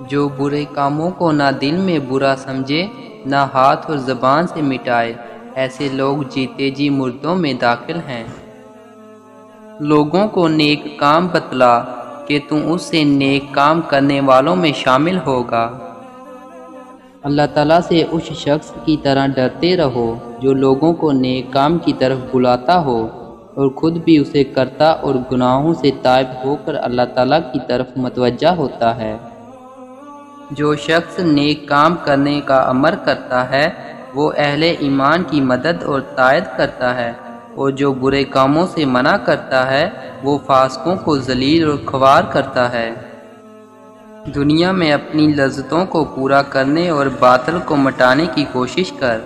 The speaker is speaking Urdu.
جو برے کاموں کو نہ دل میں برا سمجھے نہ ہاتھ اور زبان سے مٹائے، ایسے لوگ جیتے جی مردوں میں داخل ہیں۔ لوگوں کو نیک کام بتلا کہ تم اس سے نیک کام کرنے والوں میں شامل ہوگا۔ اللہ تعالیٰ سے اس شخص کی طرح ڈرتے رہو جو لوگوں کو نیک کام کی طرف بلاتا ہو اور خود بھی اسے کرتا اور گناہوں سے تائب ہو کر اللہ تعالیٰ کی طرف متوجہ ہوتا ہے۔ جو شخص نیک کام کرنے کا امر کرتا ہے وہ اہل ایمان کی مدد اور تائید کرتا ہے، اور جو برے کاموں سے منع کرتا ہے وہ فاسقوں کو ذلیل اور خوار کرتا ہے۔ دنیا میں اپنی لذتوں کو پورا کرنے اور باطل کو مٹانے کی کوشش کر،